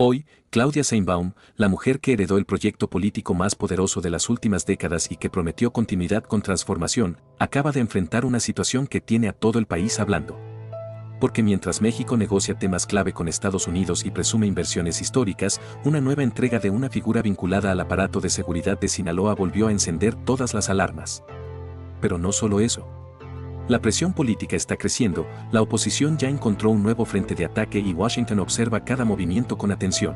Hoy, Claudia Sheinbaum, la mujer que heredó el proyecto político más poderoso de las últimas décadas y que prometió continuidad con transformación, acaba de enfrentar una situación que tiene a todo el país hablando. Porque mientras México negocia temas clave con Estados Unidos y presume inversiones históricas, una nueva entrega de una figura vinculada al aparato de seguridad de Sinaloa volvió a encender todas las alarmas. Pero no solo eso. La presión política está creciendo, la oposición ya encontró un nuevo frente de ataque y Washington observa cada movimiento con atención.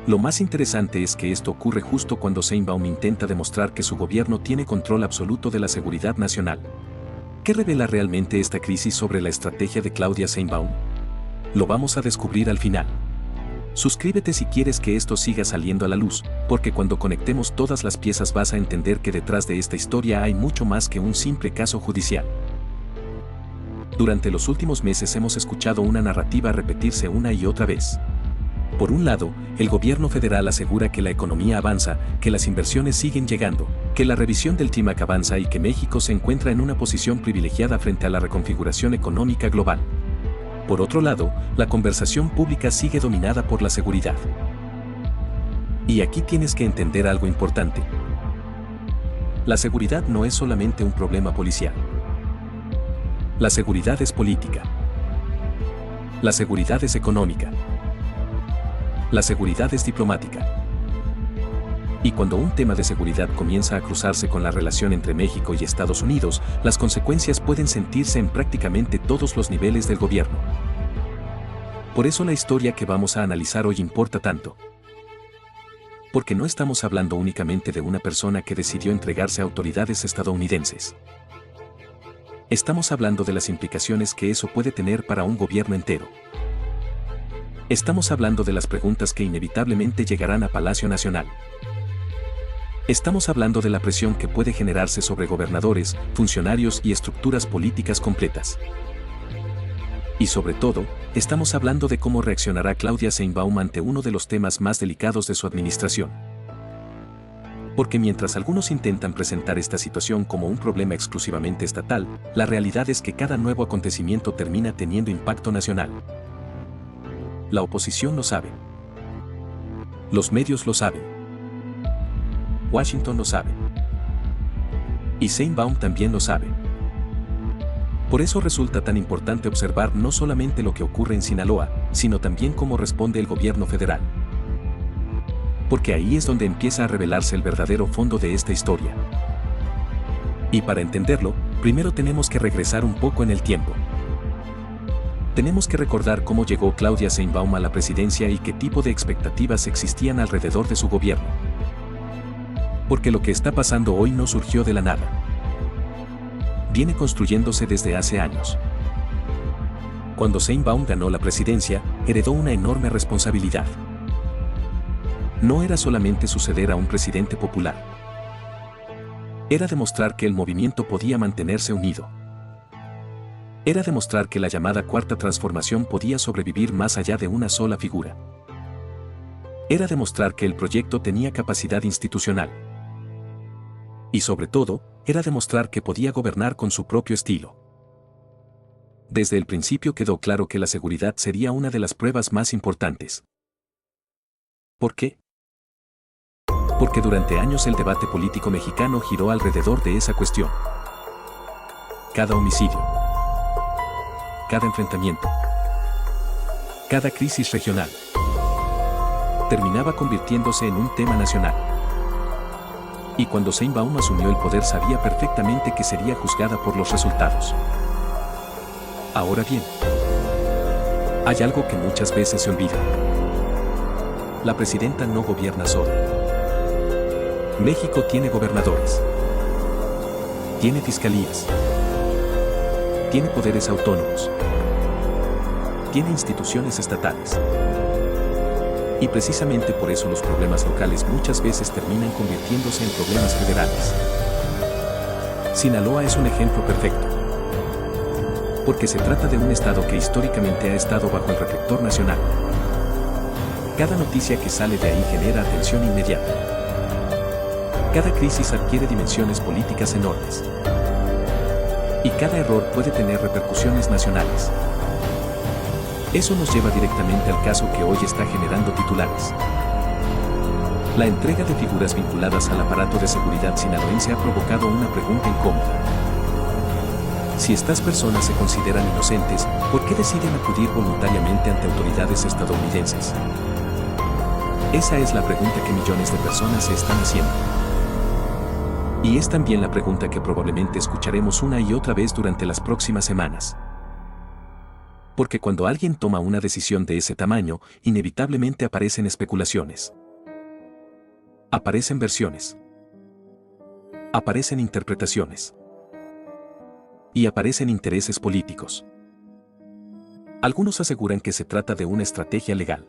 Lo más interesante es que esto ocurre justo cuando Sheinbaum intenta demostrar que su gobierno tiene control absoluto de la seguridad nacional. ¿Qué revela realmente esta crisis sobre la estrategia de Claudia Sheinbaum? Lo vamos a descubrir al final. Suscríbete si quieres que esto siga saliendo a la luz, porque cuando conectemos todas las piezas vas a entender que detrás de esta historia hay mucho más que un simple caso judicial. Durante los últimos meses hemos escuchado una narrativa repetirse una y otra vez. Por un lado, el gobierno federal asegura que la economía avanza, que las inversiones siguen llegando, que la revisión del TIMAC avanza y que México se encuentra en una posición privilegiada frente a la reconfiguración económica global. Por otro lado, la conversación pública sigue dominada por la seguridad. Y aquí tienes que entender algo importante. La seguridad no es solamente un problema policial. La seguridad es política. La seguridad es económica. La seguridad es diplomática. Y cuando un tema de seguridad comienza a cruzarse con la relación entre México y Estados Unidos, las consecuencias pueden sentirse en prácticamente todos los niveles del gobierno. Por eso la historia que vamos a analizar hoy importa tanto. Porque no estamos hablando únicamente de una persona que decidió entregarse a autoridades estadounidenses. Estamos hablando de las implicaciones que eso puede tener para un gobierno entero. Estamos hablando de las preguntas que inevitablemente llegarán a Palacio Nacional. Estamos hablando de la presión que puede generarse sobre gobernadores, funcionarios y estructuras políticas completas. Y sobre todo, estamos hablando de cómo reaccionará Claudia Sheinbaum ante uno de los temas más delicados de su administración. Porque mientras algunos intentan presentar esta situación como un problema exclusivamente estatal, la realidad es que cada nuevo acontecimiento termina teniendo impacto nacional. La oposición lo sabe. Los medios lo saben. Washington lo sabe. Y Sheinbaum también lo sabe. Por eso resulta tan importante observar no solamente lo que ocurre en Sinaloa, sino también cómo responde el gobierno federal. Porque ahí es donde empieza a revelarse el verdadero fondo de esta historia. Y para entenderlo, primero tenemos que regresar un poco en el tiempo. Tenemos que recordar cómo llegó Claudia Sheinbaum a la presidencia y qué tipo de expectativas existían alrededor de su gobierno. Porque lo que está pasando hoy no surgió de la nada. Viene construyéndose desde hace años. Cuando Sheinbaum ganó la presidencia, heredó una enorme responsabilidad. No era solamente suceder a un presidente popular. Era demostrar que el movimiento podía mantenerse unido. Era demostrar que la llamada Cuarta Transformación podía sobrevivir más allá de una sola figura. Era demostrar que el proyecto tenía capacidad institucional. Y sobre todo, era demostrar que podía gobernar con su propio estilo. Desde el principio quedó claro que la seguridad sería una de las pruebas más importantes. ¿Por qué? Porque durante años el debate político mexicano giró alrededor de esa cuestión. Cada homicidio, cada enfrentamiento, cada crisis regional, terminaba convirtiéndose en un tema nacional. Y cuando Sheinbaum asumió el poder sabía perfectamente que sería juzgada por los resultados. Ahora bien, hay algo que muchas veces se olvida. La presidenta no gobierna sola. México tiene gobernadores, tiene fiscalías, tiene poderes autónomos, tiene instituciones estatales. Y precisamente por eso los problemas locales muchas veces terminan convirtiéndose en problemas federales. Sinaloa es un ejemplo perfecto. Porque se trata de un estado que históricamente ha estado bajo el reflector nacional. Cada noticia que sale de ahí genera atención inmediata. Cada crisis adquiere dimensiones políticas enormes. Y cada error puede tener repercusiones nacionales. Eso nos lleva directamente al caso que hoy está generando titulares. La entrega de figuras vinculadas al aparato de seguridad sinaloense ha provocado una pregunta incómoda. Si estas personas se consideran inocentes, ¿por qué deciden acudir voluntariamente ante autoridades estadounidenses? Esa es la pregunta que millones de personas se están haciendo. Y es también la pregunta que probablemente escucharemos una y otra vez durante las próximas semanas. Porque cuando alguien toma una decisión de ese tamaño, inevitablemente aparecen especulaciones. Aparecen versiones. Aparecen interpretaciones. Y aparecen intereses políticos. Algunos aseguran que se trata de una estrategia legal.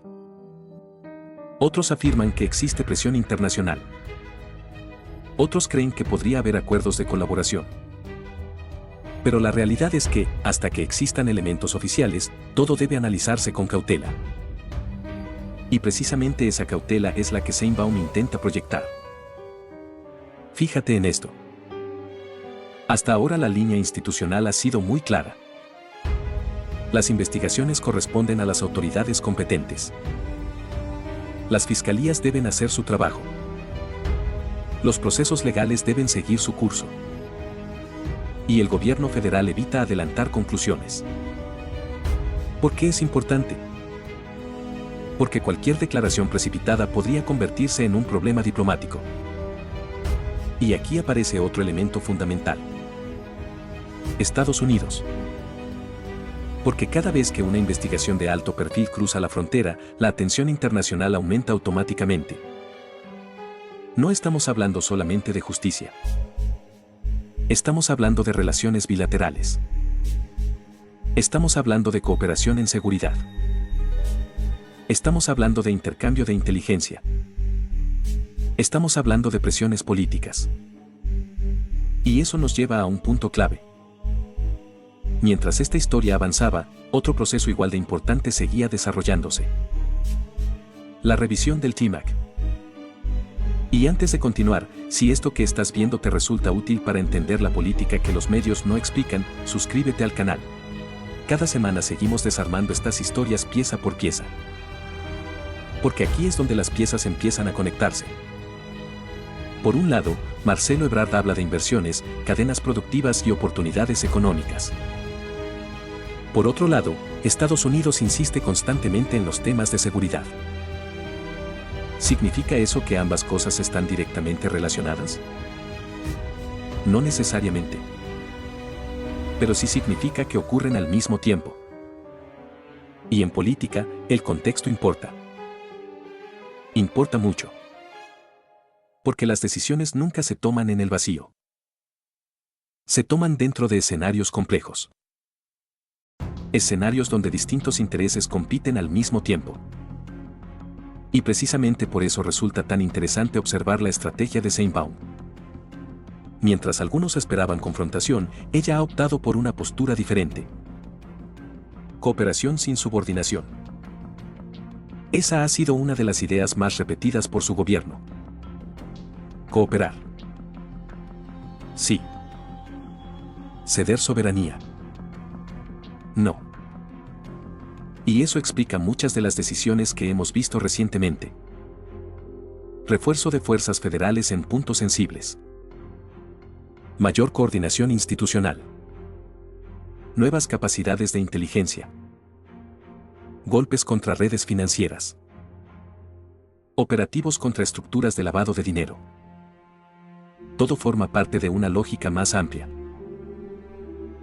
Otros afirman que existe presión internacional. Otros creen que podría haber acuerdos de colaboración. Pero la realidad es que, hasta que existan elementos oficiales, todo debe analizarse con cautela. Y precisamente esa cautela es la que Sheinbaum intenta proyectar. Fíjate en esto. Hasta ahora la línea institucional ha sido muy clara. Las investigaciones corresponden a las autoridades competentes. Las fiscalías deben hacer su trabajo. Los procesos legales deben seguir su curso. Y el gobierno federal evita adelantar conclusiones. ¿Por qué es importante? Porque cualquier declaración precipitada podría convertirse en un problema diplomático. Y aquí aparece otro elemento fundamental. Estados Unidos. Porque cada vez que una investigación de alto perfil cruza la frontera, la atención internacional aumenta automáticamente. No estamos hablando solamente de justicia. Estamos hablando de relaciones bilaterales. Estamos hablando de cooperación en seguridad. Estamos hablando de intercambio de inteligencia. Estamos hablando de presiones políticas. Y eso nos lleva a un punto clave. Mientras esta historia avanzaba, otro proceso igual de importante seguía desarrollándose. La revisión del TMAC. Y antes de continuar, si esto que estás viendo te resulta útil para entender la política que los medios no explican, suscríbete al canal. Cada semana seguimos desarmando estas historias pieza por pieza. Porque aquí es donde las piezas empiezan a conectarse. Por un lado, Marcelo Ebrard habla de inversiones, cadenas productivas y oportunidades económicas. Por otro lado, Estados Unidos insiste constantemente en los temas de seguridad. ¿Significa eso que ambas cosas están directamente relacionadas? No necesariamente. Pero sí significa que ocurren al mismo tiempo. Y en política, el contexto importa. Importa mucho. Porque las decisiones nunca se toman en el vacío. Se toman dentro de escenarios complejos. Escenarios donde distintos intereses compiten al mismo tiempo. Y precisamente por eso resulta tan interesante observar la estrategia de Sheinbaum. Mientras algunos esperaban confrontación, ella ha optado por una postura diferente. Cooperación sin subordinación. Esa ha sido una de las ideas más repetidas por su gobierno. Cooperar. Sí. Ceder soberanía. No. Y eso explica muchas de las decisiones que hemos visto recientemente. Refuerzo de fuerzas federales en puntos sensibles. Mayor coordinación institucional. Nuevas capacidades de inteligencia. Golpes contra redes financieras. Operativos contra estructuras de lavado de dinero. Todo forma parte de una lógica más amplia.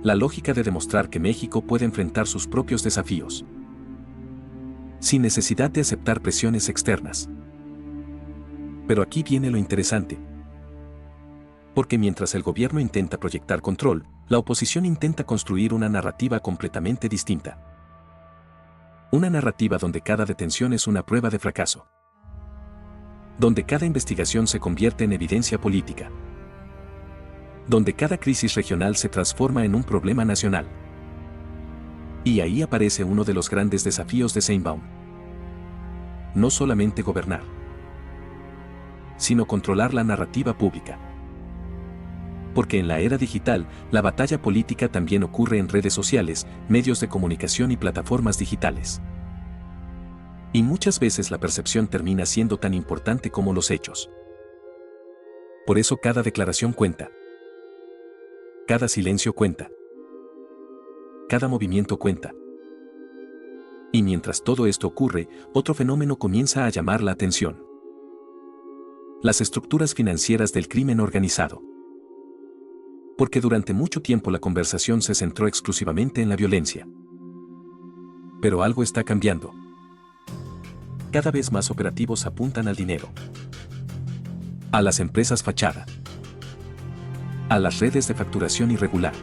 La lógica de demostrar que México puede enfrentar sus propios desafíos. Sin necesidad de aceptar presiones externas. Pero aquí viene lo interesante. Porque mientras el gobierno intenta proyectar control, la oposición intenta construir una narrativa completamente distinta. Una narrativa donde cada detención es una prueba de fracaso. Donde cada investigación se convierte en evidencia política. Donde cada crisis regional se transforma en un problema nacional. Y ahí aparece uno de los grandes desafíos de Sheinbaum. No solamente gobernar, sino controlar la narrativa pública. Porque en la era digital, la batalla política también ocurre en redes sociales, medios de comunicación y plataformas digitales. Y muchas veces la percepción termina siendo tan importante como los hechos. Por eso cada declaración cuenta. Cada silencio cuenta. Cada movimiento cuenta. Y mientras todo esto ocurre, otro fenómeno comienza a llamar la atención. Las estructuras financieras del crimen organizado. Porque durante mucho tiempo la conversación se centró exclusivamente en la violencia. Pero algo está cambiando. Cada vez más operativos apuntan al dinero. A las empresas fachada. A las redes de facturación irregular.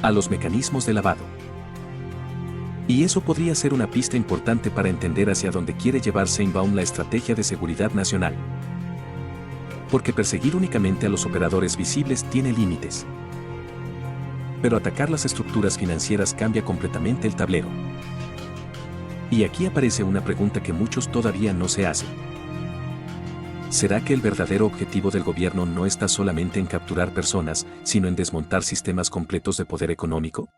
A los mecanismos de lavado. Y eso podría ser una pista importante para entender hacia dónde quiere llevar Sheinbaum la estrategia de seguridad nacional. Porque perseguir únicamente a los operadores visibles tiene límites. Pero atacar las estructuras financieras cambia completamente el tablero. Y aquí aparece una pregunta que muchos todavía no se hacen. ¿Será que el verdadero objetivo del gobierno no está solamente en capturar personas, sino en desmontar sistemas completos de poder económico?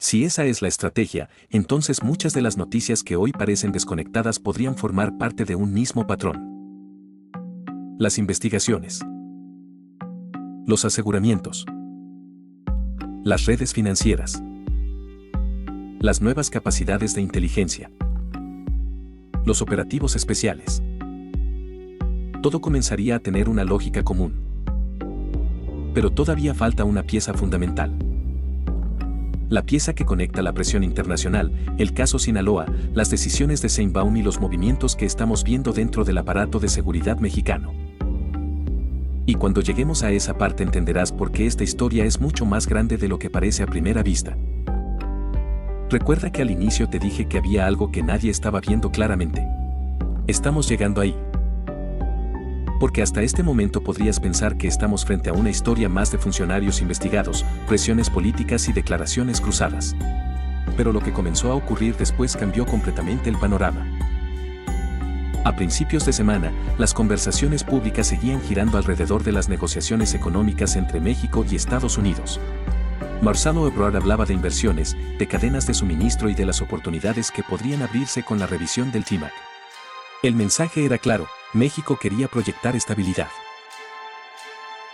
Si esa es la estrategia, entonces muchas de las noticias que hoy parecen desconectadas podrían formar parte de un mismo patrón. Las investigaciones. Los aseguramientos. Las redes financieras. Las nuevas capacidades de inteligencia. Los operativos especiales. Todo comenzaría a tener una lógica común. Pero todavía falta una pieza fundamental. La pieza que conecta la presión internacional, el caso Sinaloa, las decisiones de Sheinbaum y los movimientos que estamos viendo dentro del aparato de seguridad mexicano. Y cuando lleguemos a esa parte entenderás por qué esta historia es mucho más grande de lo que parece a primera vista. Recuerda que al inicio te dije que había algo que nadie estaba viendo claramente. Estamos llegando ahí. Porque hasta este momento podrías pensar que estamos frente a una historia más de funcionarios investigados, presiones políticas y declaraciones cruzadas. Pero lo que comenzó a ocurrir después cambió completamente el panorama. A principios de semana, las conversaciones públicas seguían girando alrededor de las negociaciones económicas entre México y Estados Unidos. Marcelo Ebrard hablaba de inversiones, de cadenas de suministro y de las oportunidades que podrían abrirse con la revisión del TIMAC. El mensaje era claro, México quería proyectar estabilidad.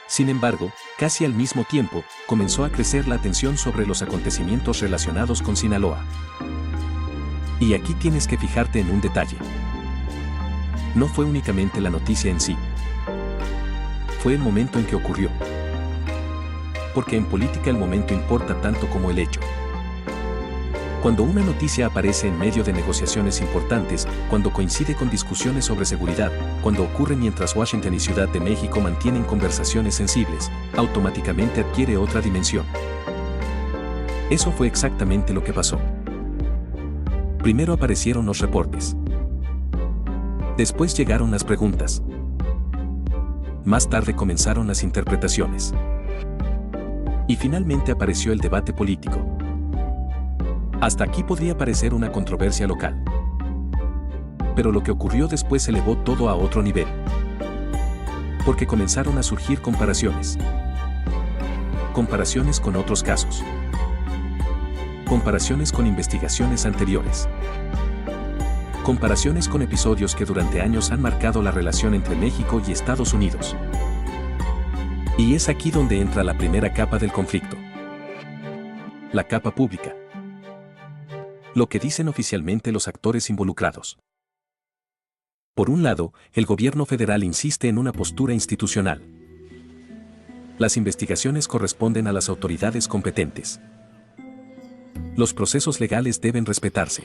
Sin embargo, casi al mismo tiempo, comenzó a crecer la atención sobre los acontecimientos relacionados con Sinaloa. Y aquí tienes que fijarte en un detalle. No fue únicamente la noticia en sí. Fue el momento en que ocurrió. Porque en política el momento importa tanto como el hecho. Cuando una noticia aparece en medio de negociaciones importantes, cuando coincide con discusiones sobre seguridad, cuando ocurre mientras Washington y Ciudad de México mantienen conversaciones sensibles, automáticamente adquiere otra dimensión. Eso fue exactamente lo que pasó. Primero aparecieron los reportes. Después llegaron las preguntas. Más tarde comenzaron las interpretaciones. Y finalmente apareció el debate político. Hasta aquí podría parecer una controversia local. Pero lo que ocurrió después elevó todo a otro nivel. Porque comenzaron a surgir comparaciones. Comparaciones con otros casos. Comparaciones con investigaciones anteriores. Comparaciones con episodios que durante años han marcado la relación entre México y Estados Unidos. Y es aquí donde entra la primera capa del conflicto. La capa pública. Lo que dicen oficialmente los actores involucrados. Por un lado, el gobierno federal insiste en una postura institucional. Las investigaciones corresponden a las autoridades competentes. Los procesos legales deben respetarse.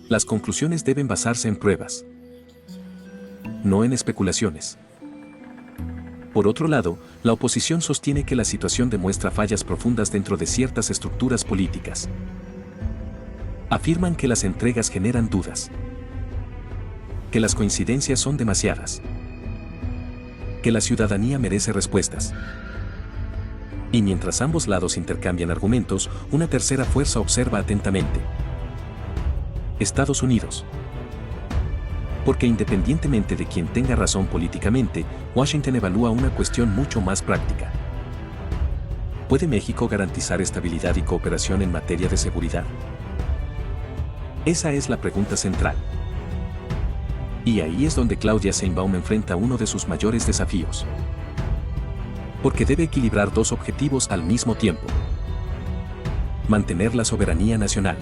Las conclusiones deben basarse en pruebas, no en especulaciones. Por otro lado, la oposición sostiene que la situación demuestra fallas profundas dentro de ciertas estructuras políticas. Afirman que las entregas generan dudas, que las coincidencias son demasiadas, que la ciudadanía merece respuestas. Y mientras ambos lados intercambian argumentos, una tercera fuerza observa atentamente. Estados Unidos. Porque independientemente de quien tenga razón políticamente, Washington evalúa una cuestión mucho más práctica. ¿Puede México garantizar estabilidad y cooperación en materia de seguridad? Esa es la pregunta central. Y ahí es donde Claudia Sheinbaum enfrenta uno de sus mayores desafíos. Porque debe equilibrar dos objetivos al mismo tiempo: mantener la soberanía nacional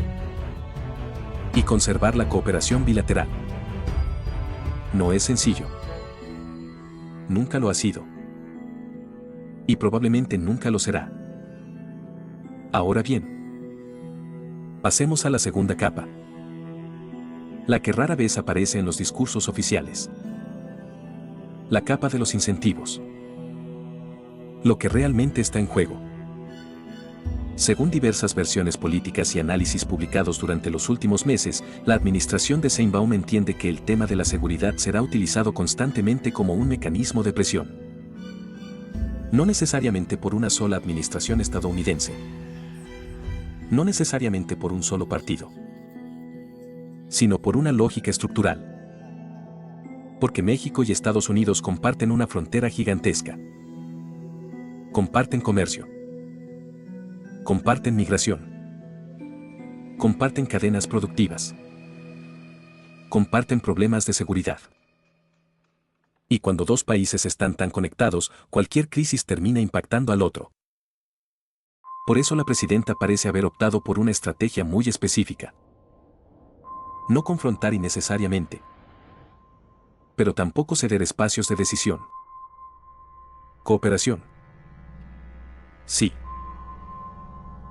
y conservar la cooperación bilateral. No es sencillo. Nunca lo ha sido. Y probablemente nunca lo será. Ahora bien, pasemos a la segunda capa, la que rara vez aparece en los discursos oficiales. La capa de los incentivos. Lo que realmente está en juego. Según diversas versiones políticas y análisis publicados durante los últimos meses, la administración de Sheinbaum entiende que el tema de la seguridad será utilizado constantemente como un mecanismo de presión. No necesariamente por una sola administración estadounidense. No necesariamente por un solo partido. Sino por una lógica estructural. Porque México y Estados Unidos comparten una frontera gigantesca. Comparten comercio. Comparten migración. Comparten cadenas productivas. Comparten problemas de seguridad. Y cuando dos países están tan conectados, cualquier crisis termina impactando al otro. Por eso la presidenta parece haber optado por una estrategia muy específica. No confrontar innecesariamente. Pero tampoco ceder espacios de decisión. Cooperación. Sí.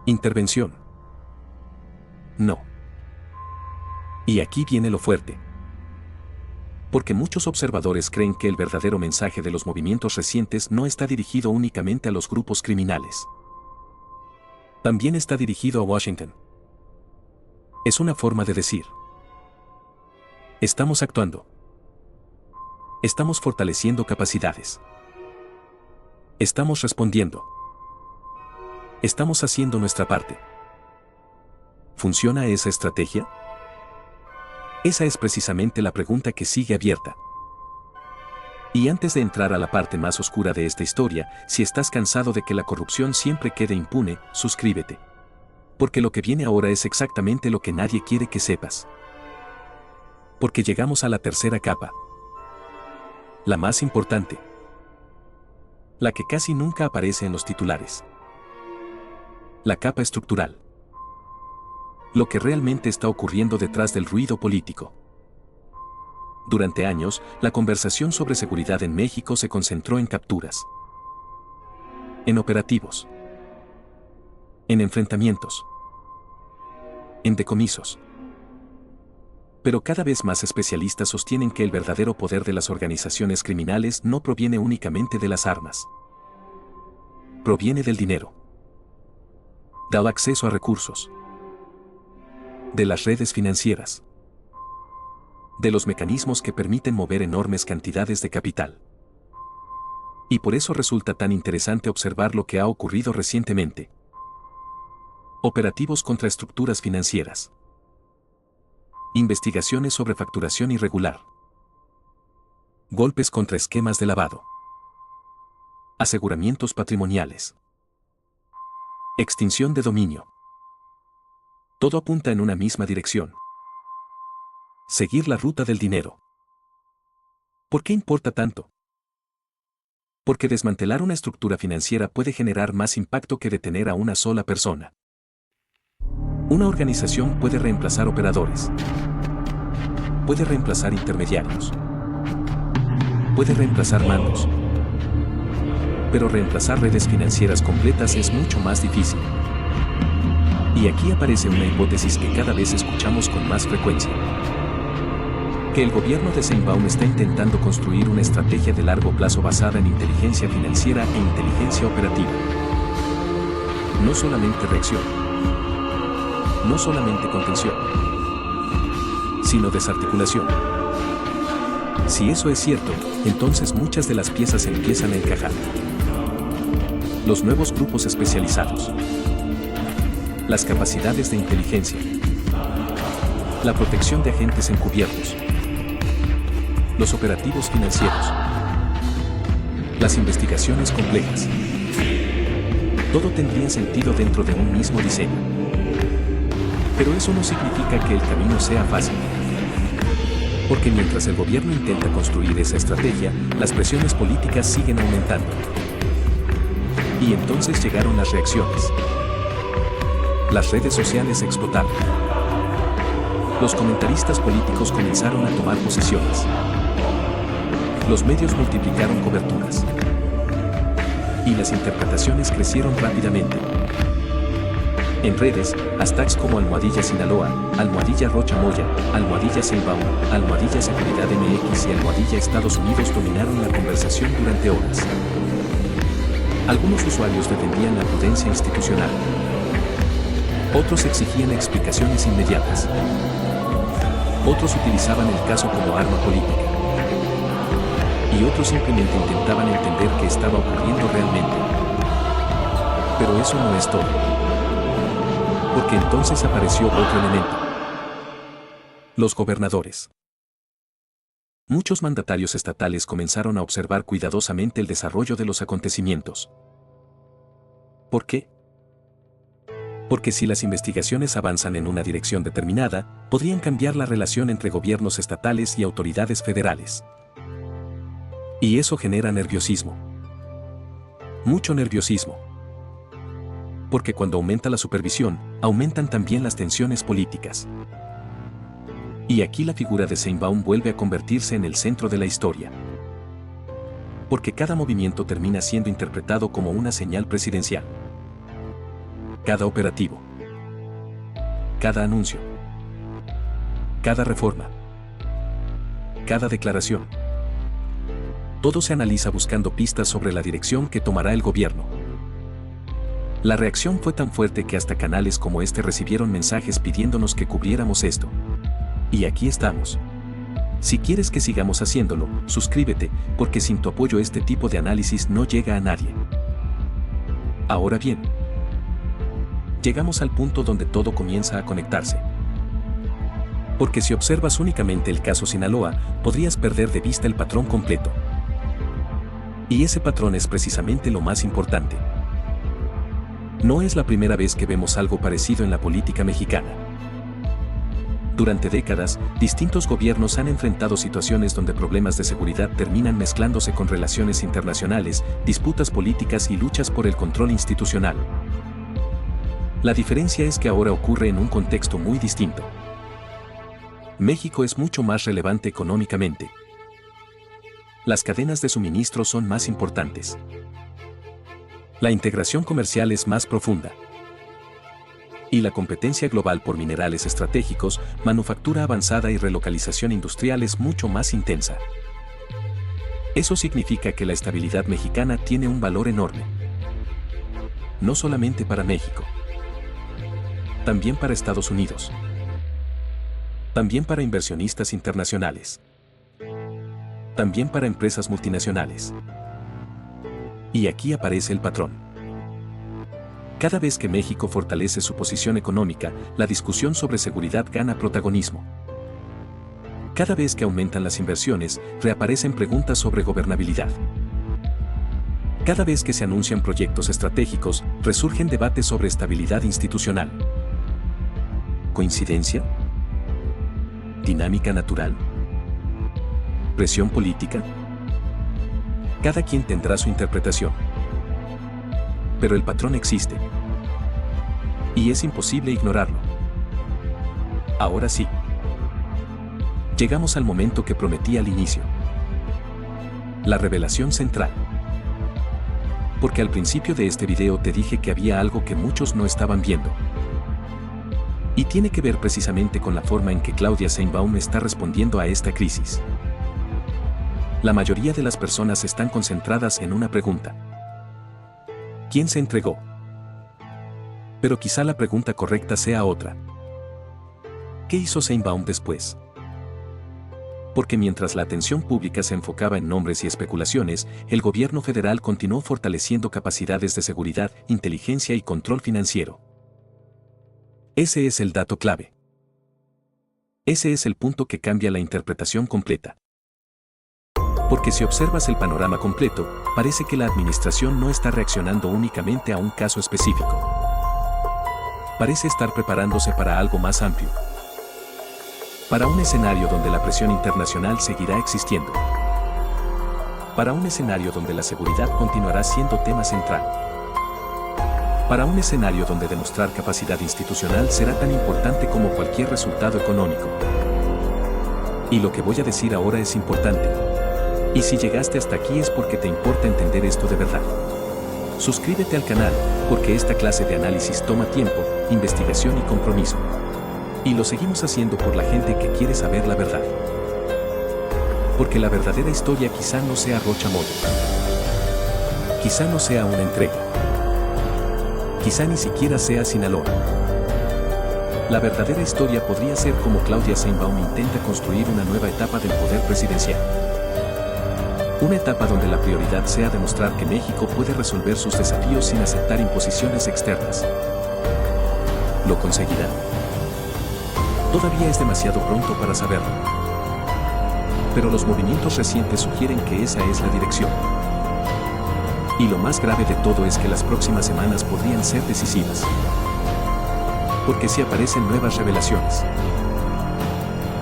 Intervención. No. Y aquí viene lo fuerte. Porque muchos observadores creen que el verdadero mensaje de los movimientos recientes no está dirigido únicamente a los grupos criminales. También está dirigido a Washington. Es una forma de decir: estamos actuando. Estamos fortaleciendo capacidades. Estamos respondiendo. Estamos haciendo nuestra parte. ¿Funciona esa estrategia? Esa es precisamente la pregunta que sigue abierta. Y antes de entrar a la parte más oscura de esta historia, si estás cansado de que la corrupción siempre quede impune, suscríbete. Porque lo que viene ahora es exactamente lo que nadie quiere que sepas. Porque llegamos a la tercera capa. La más importante. La que casi nunca aparece en los titulares. La capa estructural. Lo que realmente está ocurriendo detrás del ruido político. Durante años, la conversación sobre seguridad en México se concentró en capturas, en operativos, en enfrentamientos, en decomisos. Pero cada vez más especialistas sostienen que el verdadero poder de las organizaciones criminales no proviene únicamente de las armas. Proviene del dinero, del acceso a recursos, de las redes financieras, de los mecanismos que permiten mover enormes cantidades de capital. Y por eso resulta tan interesante observar lo que ha ocurrido recientemente. Operativos contra estructuras financieras. Investigaciones sobre facturación irregular. Golpes contra esquemas de lavado. Aseguramientos patrimoniales. Extinción de dominio. Todo apunta en una misma dirección. Seguir la ruta del dinero. ¿Por qué importa tanto? Porque desmantelar una estructura financiera puede generar más impacto que detener a una sola persona. Una organización puede reemplazar operadores. Puede reemplazar intermediarios. Puede reemplazar mandos. Pero reemplazar redes financieras completas es mucho más difícil. Y aquí aparece una hipótesis que cada vez escuchamos con más frecuencia. Que el gobierno de Sheinbaum está intentando construir una estrategia de largo plazo basada en inteligencia financiera e inteligencia operativa. No solamente reacción. No solamente contención. Sino desarticulación. Si eso es cierto, entonces muchas de las piezas empiezan a encajar. Los nuevos grupos especializados. Las capacidades de inteligencia. La protección de agentes encubiertos. los operativos financieros, las investigaciones complejas. Todo tendría sentido dentro de un mismo diseño. Pero eso no significa que el camino sea fácil. Porque mientras el gobierno intenta construir esa estrategia, las presiones políticas siguen aumentando. Y entonces llegaron las reacciones. Las redes sociales explotaron. Los comentaristas políticos comenzaron a tomar posiciones. Los medios multiplicaron coberturas. Y las interpretaciones crecieron rápidamente. En redes, hashtags como #Sinaloa, #Rocha Moya, #Sheinbaum, #Seguridad MX y #Estados Unidos dominaron la conversación durante horas. Algunos usuarios defendían la prudencia institucional. Otros exigían explicaciones inmediatas. Otros utilizaban el caso como arma política. Y otros simplemente intentaban entender qué estaba ocurriendo realmente. Pero eso no es todo. Porque entonces apareció otro elemento. Los gobernadores. Muchos mandatarios estatales comenzaron a observar cuidadosamente el desarrollo de los acontecimientos. ¿Por qué? Porque si las investigaciones avanzan en una dirección determinada, podrían cambiar la relación entre gobiernos estatales y autoridades federales. Y eso genera nerviosismo. Mucho nerviosismo. Porque cuando aumenta la supervisión, aumentan también las tensiones políticas. Y aquí la figura de Sheinbaum vuelve a convertirse en el centro de la historia. Porque cada movimiento termina siendo interpretado como una señal presidencial. Cada operativo. Cada anuncio. Cada reforma. Cada declaración. Todo se analiza buscando pistas sobre la dirección que tomará el gobierno. La reacción fue tan fuerte que hasta canales como este recibieron mensajes pidiéndonos que cubriéramos esto. Y aquí estamos. Si quieres que sigamos haciéndolo, suscríbete, porque sin tu apoyo este tipo de análisis no llega a nadie. Ahora bien, llegamos al punto donde todo comienza a conectarse. Porque si observas únicamente el caso Sinaloa, podrías perder de vista el patrón completo. Y ese patrón es precisamente lo más importante. No es la primera vez que vemos algo parecido en la política mexicana. Durante décadas, distintos gobiernos han enfrentado situaciones donde problemas de seguridad terminan mezclándose con relaciones internacionales, disputas políticas y luchas por el control institucional. La diferencia es que ahora ocurre en un contexto muy distinto. México es mucho más relevante económicamente. Las cadenas de suministro son más importantes. La integración comercial es más profunda. Y la competencia global por minerales estratégicos, manufactura avanzada y relocalización industrial es mucho más intensa. Eso significa que la estabilidad mexicana tiene un valor enorme. No solamente para México. También para Estados Unidos. También para inversionistas internacionales. También para empresas multinacionales. Y aquí aparece el patrón. Cada vez que México fortalece su posición económica, la discusión sobre seguridad gana protagonismo. Cada vez que aumentan las inversiones, reaparecen preguntas sobre gobernabilidad. Cada vez que se anuncian proyectos estratégicos, resurgen debates sobre estabilidad institucional. ¿Coincidencia? ¿Dinámica natural? ¿Presión política? Cada quien tendrá su interpretación. Pero el patrón existe. Y es imposible ignorarlo. Ahora sí. Llegamos al momento que prometí al inicio. La revelación central. Porque al principio de este video te dije que había algo que muchos no estaban viendo. Y tiene que ver precisamente con la forma en que Claudia Sheinbaum está respondiendo a esta crisis. La mayoría de las personas están concentradas en una pregunta. ¿Quién se entregó? Pero quizá la pregunta correcta sea otra. ¿Qué hizo Sheinbaum después? Porque mientras la atención pública se enfocaba en nombres y especulaciones, el gobierno federal continuó fortaleciendo capacidades de seguridad, inteligencia y control financiero. Ese es el dato clave. Ese es el punto que cambia la interpretación completa. Porque si observas el panorama completo, parece que la administración no está reaccionando únicamente a un caso específico. Parece estar preparándose para algo más amplio. Para un escenario donde la presión internacional seguirá existiendo. Para un escenario donde la seguridad continuará siendo tema central. Para un escenario donde demostrar capacidad institucional será tan importante como cualquier resultado económico. Y lo que voy a decir ahora es importante. Y si llegaste hasta aquí es porque te importa entender esto de verdad. Suscríbete al canal, porque esta clase de análisis toma tiempo, investigación y compromiso. Y lo seguimos haciendo por la gente que quiere saber la verdad. Porque la verdadera historia quizá no sea Rocha Moya. Quizá no sea una entrega. Quizá ni siquiera sea Sinaloa. La verdadera historia podría ser como Claudia Sheinbaum intenta construir una nueva etapa del poder presidencial. Una etapa donde la prioridad sea demostrar que México puede resolver sus desafíos sin aceptar imposiciones externas. ¿Lo conseguirá? Todavía es demasiado pronto para saberlo. Pero los movimientos recientes sugieren que esa es la dirección. Y lo más grave de todo es que las próximas semanas podrían ser decisivas. Porque si aparecen nuevas revelaciones,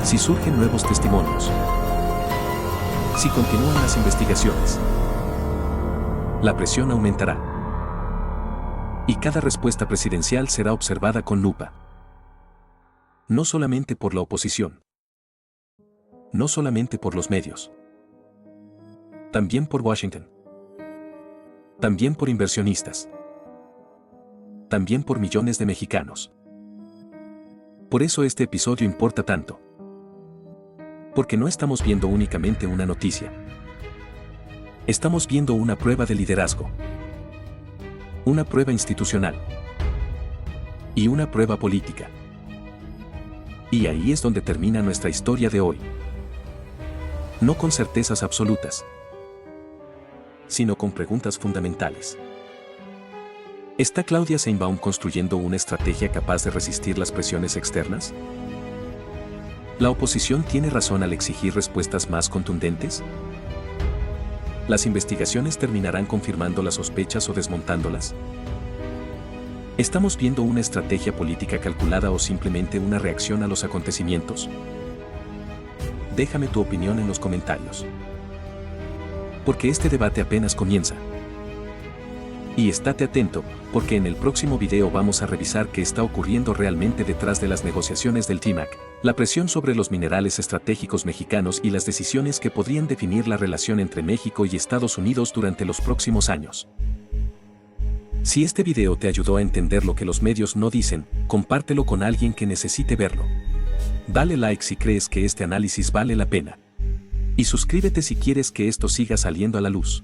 si surgen nuevos testimonios, si continúan las investigaciones, la presión aumentará. Y cada respuesta presidencial será observada con lupa. No solamente por la oposición, no solamente por los medios, también por Washington, también por inversionistas, también por millones de mexicanos. Por eso este episodio importa tanto. Porque no estamos viendo únicamente una noticia. Estamos viendo una prueba de liderazgo, una prueba institucional y una prueba política. Y ahí es donde termina nuestra historia de hoy. No con certezas absolutas, sino con preguntas fundamentales. ¿Está Claudia Sheinbaum construyendo una estrategia capaz de resistir las presiones externas? ¿La oposición tiene razón al exigir respuestas más contundentes? ¿Las investigaciones terminarán confirmando las sospechas o desmontándolas? ¿Estamos viendo una estrategia política calculada o simplemente una reacción a los acontecimientos? Déjame tu opinión en los comentarios. Porque este debate apenas comienza. Y estate atento, porque en el próximo video vamos a revisar qué está ocurriendo realmente detrás de las negociaciones del TMAC, la presión sobre los minerales estratégicos mexicanos y las decisiones que podrían definir la relación entre México y Estados Unidos durante los próximos años. Si este video te ayudó a entender lo que los medios no dicen, compártelo con alguien que necesite verlo. Dale like si crees que este análisis vale la pena. Y suscríbete si quieres que esto siga saliendo a la luz.